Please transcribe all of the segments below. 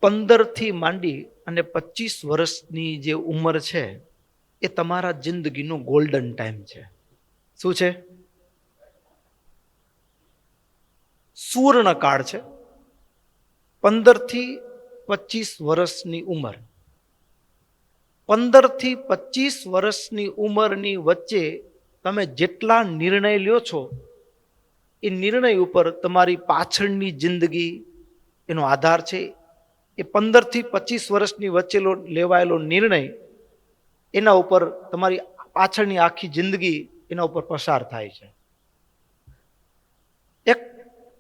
15 માંડી અને 25 વર્ષની જે ઉંમર છે એ તમારા જિંદગીનો ગોલ્ડન ટાઈમ છે. શું છે? સુવર્ણકાળ છે. 15 થી 25 વર્ષની ઉંમર. 15 થી 25 વર્ષની ઉંમરની વચ્ચે તમે જેટલા નિર્ણય લ્યો છો એ નિર્ણય ઉપર તમારી પાછળની જિંદગી એનો આધાર છે. એ 15 થી 25 વર્ષની વચ્ચે લેવાયેલો નિર્ણય એના ઉપર તમારી પાછળની આખી જિંદગી એના ઉપર પસાર થાય છે. એક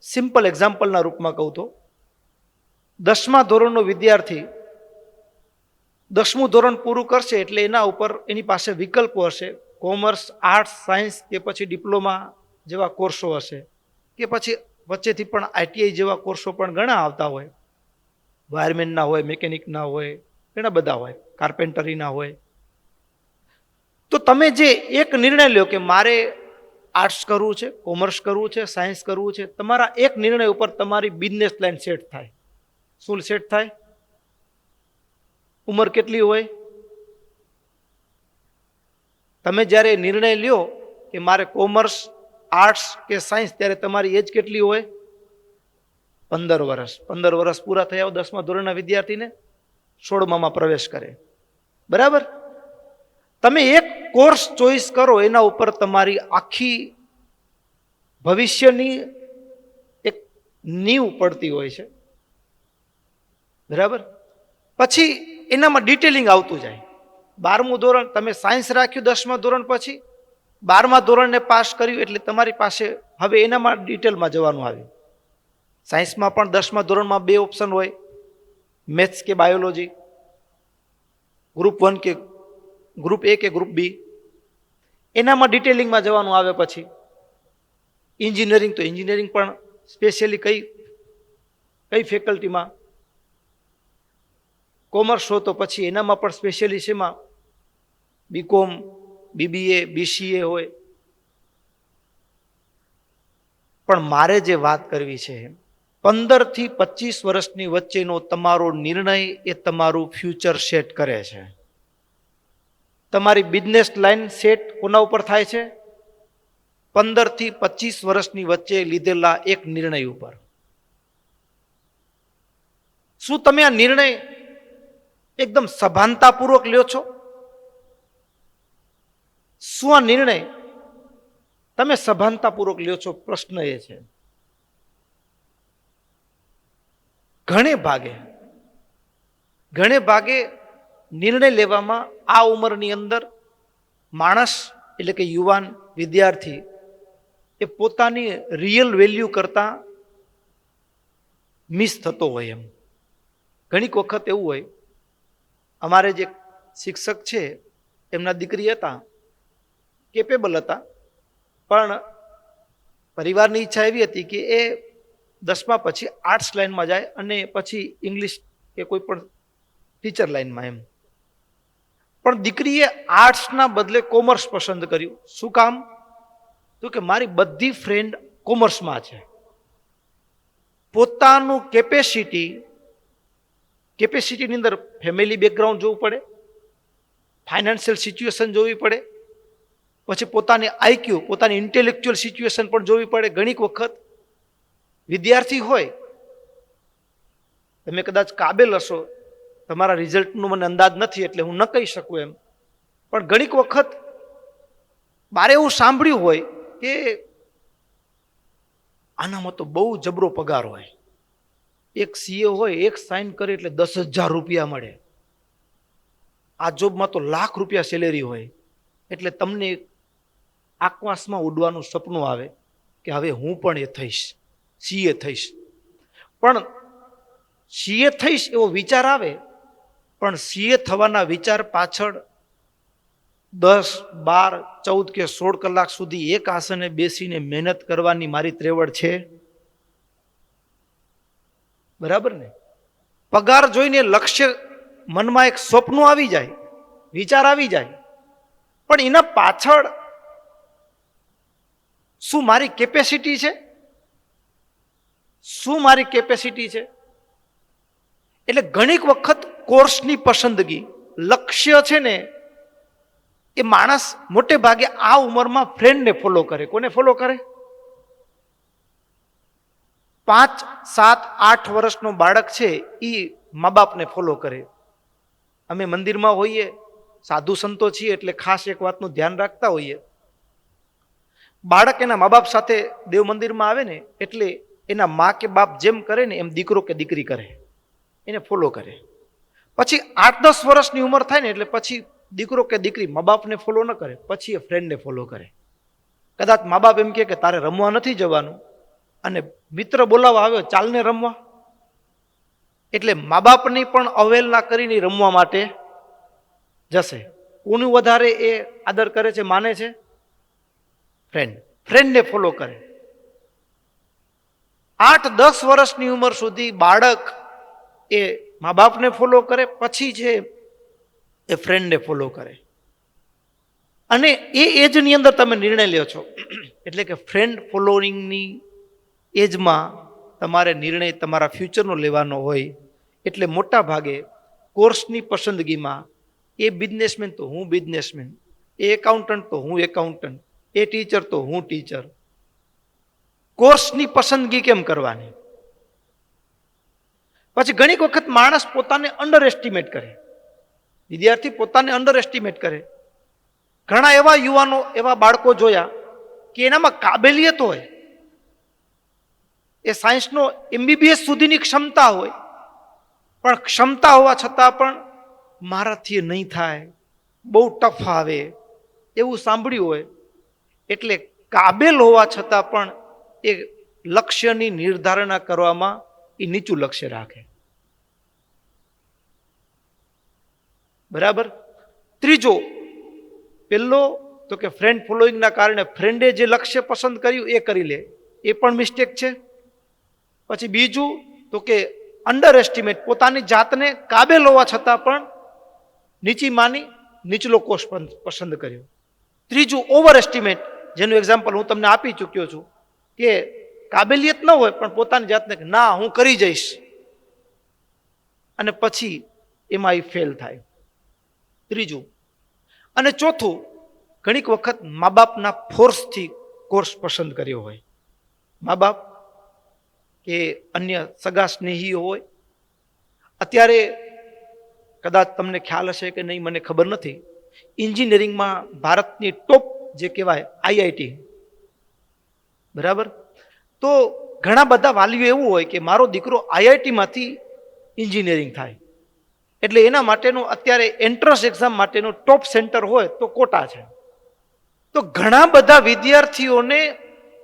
સિમ્પલ એક્ઝામ્પલના રૂપમાં કહું તો 10મા ધોરણનો વિદ્યાર્થી 10મું ધોરણ પૂરું કરશે એટલે એના ઉપર એની પાસે વિકલ્પો હશે. કોમર્સ, આર્ટ્સ, સાયન્સ કે પછી ડિપ્લોમા જેવા કોર્સો હશે, કે પછી વચ્ચેથી પણ આઈટીઆઈ જેવા કોર્સો પણ ઘણા આવતા હોય. વાયરમેનના હોય, મેકેનિકના હોય, ઘણા બધા હોય, કાર્પેન્ટરીના હોય. તો તમે જે એક નિર્ણય લ્યો કે મારે આર્ટ્સ કરવું છે, કોમર્સ કરવું છે, સાયન્સ કરવું છે, તમારા એક નિર્ણય ઉપર તમારી બિઝનેસ લાઈન સેટ થાય. શું સેટ થાય? ઉંમર કેટલી હોય? તમે જ્યારે નિર્ણય લ્યો કે મારે કોમર્સ, આર્ટ્સ કે સાયન્સ, ત્યારે તમારી એજ કેટલી હોય? 15 વર્ષ. 15 વર્ષ પૂરા થયા 10મા ધોરણના વિદ્યાર્થીને 16માં પ્રવેશ કરે. બરાબર? તમે એક કોર્સ ચોઈસ કરો એના ઉપર તમારી આખી ભવિષ્યની એક નીંવ પડતી હોય છે. બરાબર? પછી એનામાં ડિટેલિંગ આવતું જાય. 12મું ધોરણ તમે સાયન્સ રાખ્યું, 10મા ધોરણ પછી 12મા ધોરણને પાસ કર્યું એટલે તમારી પાસે હવે એનામાં ડિટેલમાં જવાનું આવે. સાયન્સમાં પણ 10મા ધોરણમાં 2 ઓપ્શન હોય, મેથ્સ કે બાયોલોજી, ગ્રુપ 1 કે ગ્રુપ A કે ગ્રુપ B. એનામાં ડિટેલિંગમાં જવાનું આવે. પછી એન્જિનિયરિંગ, તો એન્જિનિયરિંગ પણ સ્પેશિયલી કઈ ફેકલ્ટીમાં. કોમર્સ હો તો પછી એનામાં પણ સ્પેશિયલી શેમાં? બીકોમ, BBA, BCA હોય. પણ મારે જે વાત કરવી છે, 15 થી 25 વર્ષની વચ્ચેનો તમારો નિર્ણય એ તમારું ફ્યુચર સેટ કરે છે. તમારી બિઝનેસ લાઈન સેટ કોના ઉપર થાય છે? 15 થી 25 વર્ષની વચ્ચે લીધેલા એક નિર્ણય ઉપર. શું તમે આ નિર્ણય એકદમ સભાનતાપૂર્વક લ્યો છો? શું આ નિર્ણય તમે સભાનતાપૂર્વક લ્યો છો? પ્રશ્ન એ છે. ઘણે ભાગે નિર્ણય લેવામાં આ ઉંમરની અંદર માણસ એટલે કે યુવાન વિદ્યાર્થી એ પોતાની રિયલ વેલ્યુ કરતા મિસ થતો હોય. એમ ઘણીક વખત એવું હોય, અમારે જે શિક્ષક છે એમના દીકરી હતા, કેપેબલ હતા, પણ પરિવારની ઈચ્છા એવી હતી કે એ 10મા પછી આર્ટ્સ લાઈનમાં જાય અને પછી ઇંગ્લિશ કે કોઈ પણ ટીચર લાઈનમાં. એમ પણ દીકરીએ આર્ટ્સના બદલે કોમર્સ પસંદ કર્યું. શું કામ? તો કે મારી બધી ફ્રેન્ડ કોમર્સમાં છે. પોતાનું કેપેસિટીની અંદર ફેમિલી બેકગ્રાઉન્ડ જોવું પડે, ફાઇનાન્શિયલ સિચ્યુએશન જોવી પડે, પછી પોતાની આઈક્યુ, પોતાની ઇન્ટેલેક્ચ્યુઅલ સિચ્યુએશન પણ જોવી પડે. ઘણીક વખત વિદ્યાર્થી હોય, તમે કદાચ કાબેલ હશો, તમારા રિઝલ્ટનો મને અંદાજ નથી એટલે હું ન કહી શકું એમ, પણ ઘણીક વખત મારે એવું સાંભળ્યું હોય કે આનામાં તો બહુ જબરો પગાર હોય. એક સીએ હોય, એક સાઇન કરે એટલે 10,000 રૂપિયા મળે. આ જોબમાં તો લાખ રૂપિયા સેલેરી હોય. એટલે તમને આકાશમાં ઉડવાનું સપનું આવે કે હવે હું પણ એ થઈશ, સીએ થઈશ. પણ સીએ થઈશ એવો વિચાર આવે, પણ સીએ થવાના વિચાર પાછળ 10, 12, 14 કે 16 કલાક સુધી એક આસને બેસીને મહેનત કરવાની મારી ત્રેવડ છે. બરાબર ને? પગાર જોઈને લક્ષ્ય મનમાં એક સ્વપ્ન આવી જાય, વિચાર આવી જાય, પણ એના પાછળ શું મારી કેપેસિટી છે? શું મારી કેપેસિટી છે? એટલે ઘણીક વખત કોર્સની પસંદગી, લક્ષ્ય છે ને, એ માણસ મોટે ભાગે આ ઉંમરમાં ફ્રેન્ડને ફોલો કરે. કોને ફોલો કરે? 5, 7, 8 વર્ષનો બાળક છે એ મા બાપને ફોલો કરે. અમે મંદિરમાં હોઈએ, સાધુ સંતો છીએ એટલે ખાસ એક વાતનું ધ્યાન રાખતા હોઈએ. બાળક એના મા બાપ સાથે દેવ મંદિરમાં આવે ને એટલે એના મા કે બાપ જેમ કરે ને એમ દીકરો કે દીકરી કરે, એને ફોલો કરે. પછી 8-10 વર્ષની ઉંમર થાય ને એટલે પછી દીકરો કે દીકરી મા બાપને ફોલો ન કરે, પછી એ ફ્રેન્ડને ફોલો કરે. કદાચ મા બાપ એમ કહે કે તારે રમવા નથી જવાનું અને મિત્ર બોલાવવા આવ્યો, ચાલને રમવા, એટલે મા બાપની પણ અવહેલના કરીને રમવા માટે જશે. કોનું વધારે એ આદર કરે છે, માને છે? ફ્રેન્ડને ફોલો કરે. 8-10 વર્ષની ઉંમર સુધી બાળક એ મા બાપને ફોલો કરે, પછી છે એ ફ્રેન્ડને ફોલો કરે. અને એ એજની અંદર તમે નિર્ણય લ્યો છો. એટલે કે ફ્રેન્ડ ફોલોઈંગની એજમાં તમારે નિર્ણય તમારા ફ્યુચરનો લેવાનો હોય. એટલે મોટા ભાગે કોર્સની પસંદગીમાં એ બિઝનેસમેન તો હું બિઝનેસમેન, એ એકાઉન્ટન્ટ તો હું એકાઉન્ટન્ટ, એ ટીચર તો હું ટીચર. કોર્સની પસંદગી કેમ કરવાની? પછી ઘણી વખત માણસ પોતાને અંડર એસ્ટિમેટ કરે, વિદ્યાર્થી પોતાને અંડર એસ્ટિમેટ કરે. ઘણા એવા યુવાનો, એવા બાળકો જોયા કે એનામાં કાબેલિયત હોય, એ સાયન્સનો MBBS સુધીની ક્ષમતા હોય, પણ ક્ષમતા હોવા છતાં પણ મારાથી નહીં થાય, બહુ ટફ આવે એવું સાંભળ્યું હોય. એટલે કાબેલ હોવા છતાં પણ એ લક્ષ્યની નિર્ધારણા કરવામાં એ નીચું લક્ષ્ય રાખે. બરાબર. ત્રીજો, પહેલો તો કે ફ્રેન્ડ ફોલોઈંગના કારણે ફ્રેન્ડે જે લક્ષ્ય પસંદ કર્યું એ કરી લે, એ પણ મિસ્ટેક છે. પછી બીજું તો કે અંડર એસ્ટિમેટ, પોતાની જાતને કાબેલ હોવા છતાં પણ નીચી માની નીચલો કોર્સ પસંદ કર્યો. ત્રીજું ઓવર એસ્ટિમેટ, જેનું એક્ઝામ્પલ હું તમને આપી ચૂક્યો છું કે કાબેલિયત ન હોય પણ પોતાની જાતને ના હું કરી જઈશ, અને પછી એમાં એ ફેલ થાય. ત્રીજું. અને ચોથું, ઘણીક વખત મા બાપના ફોર્સથી કોર્સ પસંદ કર્યો હોય. મા બાપ કે અન્ય સગા સ્નેહીઓ હોય. અત્યારે કદાચ તમને ખ્યાલ હશે કે નહીં, મને ખબર નથી, એન્જિનિયરિંગમાં ભારતની ટોપ જે કહેવાય IIT, બરાબર. તો ઘણા બધા વાલીઓ એવું હોય કે મારો દીકરો IITમાંથી એન્જિનિયરિંગ થાય, એટલે એના માટેનું અત્યારે એન્ટ્રન્સ એક્ઝામ માટેનું ટોપ સેન્ટર હોય તો કોટા છે. તો ઘણા બધા વિદ્યાર્થીઓને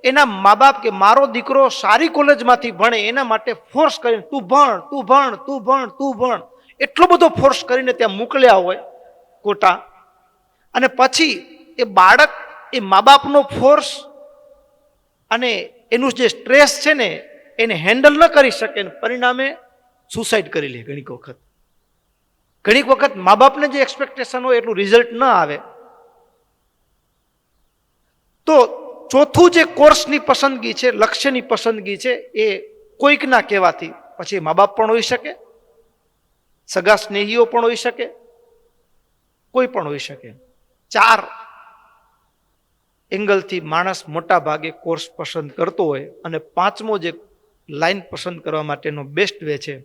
એના મા બાપ કે મારો દીકરો સારી કોલેજમાંથી ભણે એના માટે ફોર્સ કરીને તું ભણ, તું ભણ, તું ભણ, તું ભણ, એટલો બધો ફોર્સ કરીને ત્યાં મોકલ્યા હોય કોટા. અને પછી એ બાળક એ મા બાપનો ફોર્સ અને એનું જે સ્ટ્રેસ છે ને એને હેન્ડલ ન કરી શકે, પરિણામે સુસાઇડ કરી લે. ઘણીક વખત મા બાપને જે એક્સપેક્ટેશન હોય એટલું રિઝલ્ટ ન આવે. તો ચોથું જે કોર્સની પસંદગી છે, લક્ષ્યની પસંદગી છે, એ કોઈકના કહેવાથી, પછી મા બાપ પણ હોઈ શકે, સગા સ્નેહીઓ પણ હોઈ શકે, કોઈ પણ હોઈ શકે. 4 એંગલથી માણસ મોટા ભાગે કોર્સ પસંદ કરતો હોય. અને 5મો જે લાઈન પસંદ કરવા માટેનો બેસ્ટ વે છે,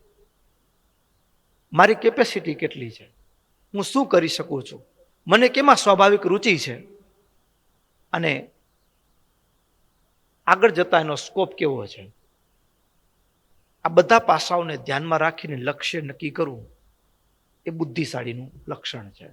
મારી કેપેસિટી કેટલી છે, હું શું કરી શકું છું, મને કેમાં સ્વાભાવિક રુચિ છે, અને આગળ જતા એનો સ્કોપ કેવો છે. આ બધા પાસાઓને ધ્યાનમાં રાખીને લક્ષ્ય નક્કી કરવું એ બુદ્ધિશાળીનું લક્ષણ છે.